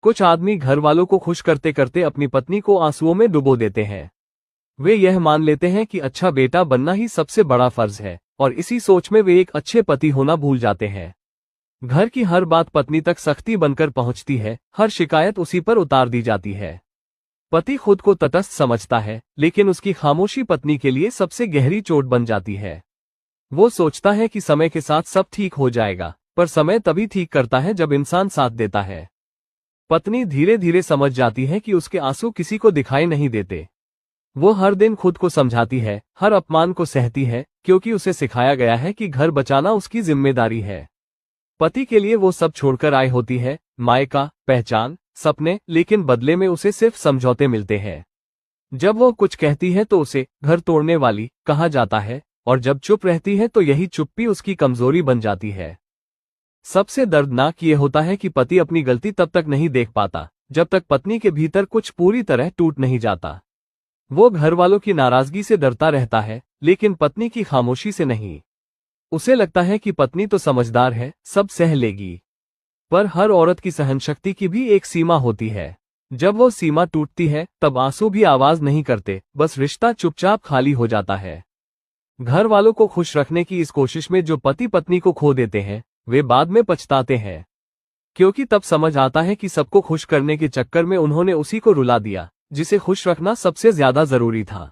कुछ आदमी घर वालों को खुश करते करते अपनी पत्नी को आंसुओं में डुबो देते हैं। वे यह मान लेते हैं कि अच्छा बेटा बनना ही सबसे बड़ा फर्ज है, और इसी सोच में वे एक अच्छे पति होना भूल जाते हैं। घर की हर बात पत्नी तक सख्ती बनकर पहुंचती है, हर शिकायत उसी पर उतार दी जाती है। पति खुद को तटस्थ समझता है, लेकिन उसकी खामोशी पत्नी के लिए सबसे गहरी चोट बन जाती है। वो सोचता है कि समय के साथ सब ठीक हो जाएगा, पर समय तभी ठीक करता है जब इंसान साथ देता है। पत्नी धीरे धीरे समझ जाती है कि उसके आंसू किसी को दिखाई नहीं देते। वो हर दिन खुद को समझाती है, हर अपमान को सहती है, क्योंकि उसे सिखाया गया है कि घर बचाना उसकी जिम्मेदारी है। पति के लिए वो सब छोड़कर आई होती है, मायका, पहचान, सपने, लेकिन बदले में उसे सिर्फ समझौते मिलते हैं। जब वो कुछ कहती है तो उसे घर तोड़ने वाली कहा जाता है, और जब चुप रहती है तो यही चुप्पी उसकी कमजोरी बन जाती है। सबसे दर्दनाक ये होता है कि पति अपनी गलती तब तक नहीं देख पाता जब तक पत्नी के भीतर कुछ पूरी तरह टूट नहीं जाता। वो घर वालों की नाराजगी से डरता रहता है, लेकिन पत्नी की खामोशी से नहीं। उसे लगता है कि पत्नी तो समझदार है, सब सह लेगी। पर हर औरत की सहनशक्ति की भी एक सीमा होती है। जब वो सीमा टूटती है तब आंसू भी आवाज नहीं करते, बस रिश्ता चुपचाप खाली हो जाता है। घर वालों को खुश रखने की इस कोशिश में जो पति पत्नी को खो देते हैं, वे बाद में पछताते हैं, क्योंकि तब समझ आता है कि सबको खुश करने के चक्कर में उन्होंने उसी को रुला दिया जिसे खुश रखना सबसे ज्यादा जरूरी था।